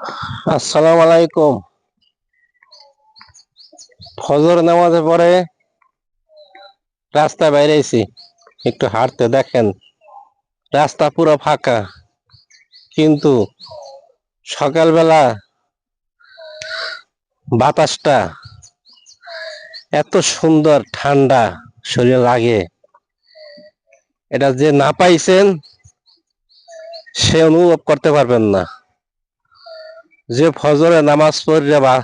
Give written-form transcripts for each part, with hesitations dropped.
আসসালামু আলাইকুম। ফজর নামাজের পরে রাস্তায় বাইরেছি একটু হাঁটতে, দেখেন রাস্তা পুরো ফাঁকা, কিন্তু সকালবেলা বাতাসটা এত সুন্দর ঠান্ডা শরীরে লাগে, এটা যে না পাইছেন সে অনুভব করতে পারবেন না। যে ফজরে নামাজ পড়লে বা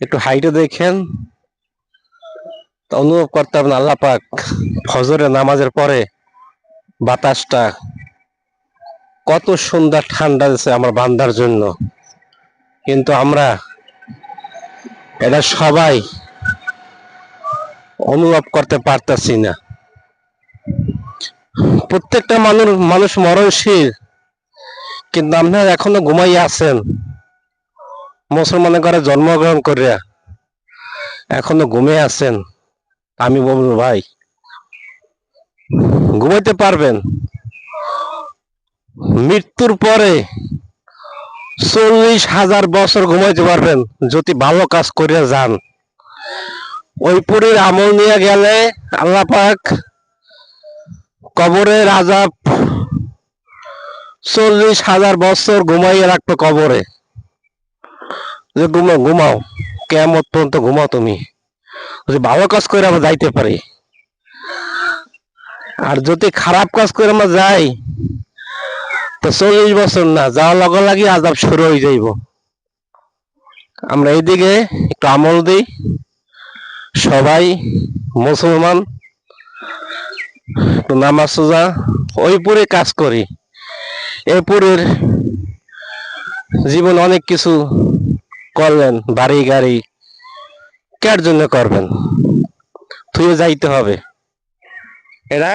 একটু হাইটে দেখেন, অনুভব করতে পারবেন আল্লাহ পাক ফজরে নামাজের পরে বাতাসটা কত সুন্দর ঠান্ডা দিচ্ছে আমার বান্দার জন্য। কিন্তু আমরা এটা সবাই অনুভব করতে পারতেছি না। প্রত্যেকটা মানুষ মরণশীল, কিন্তু আপনারা এখনো ঘুমাইয়া আছেন। মুসলমানের ঘরে জন্মগ্রহণ করিয়া এখনো ঘুমিয়ে আছেন। আমি বলবো ভাই, ঘুমাইতে পারবেন, মৃত্যুর পরে 40,000 বছর ঘুমাইতে পারবেন যদি ভালো কাজ করিয়া যান। ওই পুরীর আমল নিয়ে গেলে আল্লাহ পাক কবরের আযাব 40,000 বছর ঘুমাইয়া রাখতো কবরে। যে ঘুমাও কিয়ামত পর্যন্ত ঘুমাও, তুমি যদি ভালো কাজ করে আমরা যাইতে পারি। আর যদি খারাপ কাজ করে আমরা যাই, তো 40 বছর না, যাওয়ার লগে লাগে আযাব শুরু হয়ে যাইব। আমরা এইদিকে একটু আমল দিই, সবাই মুসলমান, একটু নামাজ সোজা ওই পুরে কাজ করি। এই পুরের জীবন অনেক কিছু করলেন, বাড়ি গাড়ি কার জন্য করবেন, তুই যাইতে হবে, এরা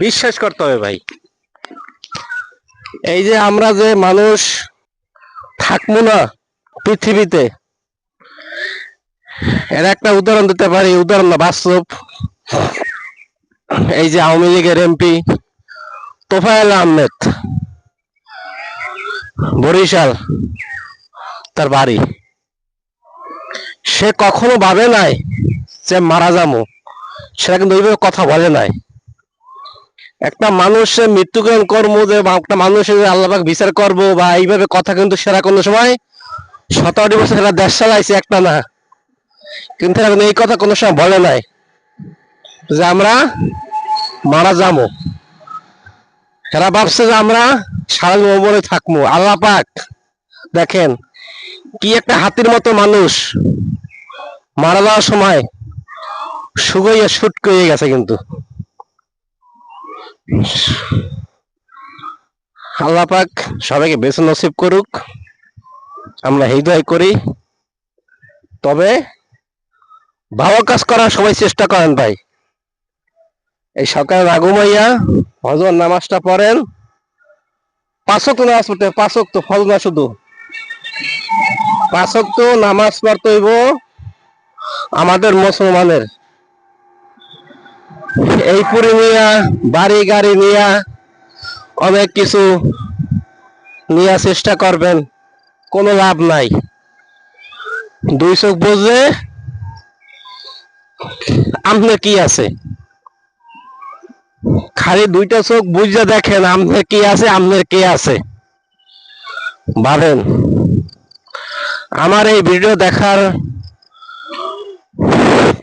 বিশ্বাস করতে হবে ভাই। এই যে আমরা যে মানুষ থাকবো না পৃথিবীতে, এর একটা উদাহরণ দিতে পারি, উদাহরণ না বাস্তব। এই যে আওয়ামী লীগের এমপি তোফায়েল আহমেদ, বরিশাল তার বাড়ি, সে কখনো ভাবে নাই যে মারা যাবো, সেটা কিন্তু ওইভাবে কথা বলে নাই। একটা মানুষের মৃত্যুকরণ করবো, যে একটা মানুষের আল্লাহ পাক বিচার করবো বা এইভাবে কথা কিন্তু সেরা কোনো সময় 17 বছর এরা দেশ চালাইছে একটা না, কিন্তু এখন এই কথা কোনো সময় বলে নাই যে আমরা মারা যাবো। এরা ভাবছে যে আমরা সারা জীবনে থাকবো। আল্লাহ পাক দেখেন কি একটা হাতির মতো মানুষ মারা যাওয়ার সময় শুকাইয়া শুটকে হয়ে গেছে। কিন্তু আল্লাহ পাক সবাইকে বেছে নসিব করুক, আমরা হৃদয় করি। তবে ভালো কাজ করার সবাই চেষ্টা করেন ভাই। এই সকালে না ঘুমাইয়া ফজর নামাজটা পড়েন, 5 ওয়াক্ত নামাজ পড়তে, 5 ওয়াক্ত ফজর না, শুধু 5 ওয়াক্ত নামাজ পড়তে হইব আমাদের মুসলমানের। এই পুরি নিয়া বাড়ি গাড়ি নিয়া অনেক কিছু নিয়ে চেষ্টা করবেন, কোনো লাভ নাই। 2 চোখ বুঝে আপনার কি আছে, খালি 2টা চোখ বুঝে দেখেন আপনার কি আছে, আপনার কে আছে ভাবেন। আমার এই ভিডিও দেখার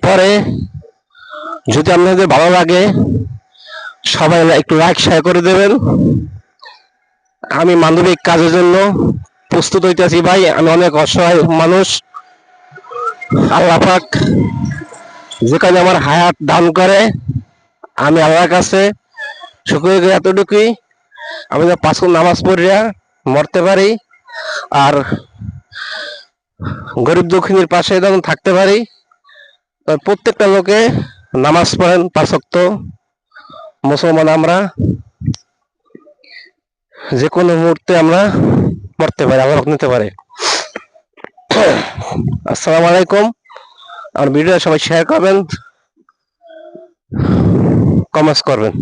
পরে যদি আপনাদের ভালো লাগে, সবাই একটু লাইক শেয়ার করে দেবেন। আমি মানবিক কাজের জন্য প্রস্তুত হইতেছি ভাই। আমি অনেক অসহায় মানুষ, আল্লাহ পাক যেখানে আমার হায়াত দান করে, আমি আল্লাহর কাছে শুকরিয়া করি এতটুকুই, আমি যে 5 ওয়াক্ত নামাজ পড়িয়া মরতে পারি, আর গরিব দুঃখিনীর পাশে যেন থাকতে পারি। প্রত্যেকটা লোকে নামাজ পড়েন 5 ওয়াক্ত। মুসলমান আমরা, যে কোনো মুহূর্তে আমরা মরতে পারি, আল্লাহ নিতে পারে। আসসালামু আলাইকুম। আর ভিডিও সবাই শেয়ার করবেন, কমেন্টস করবেন।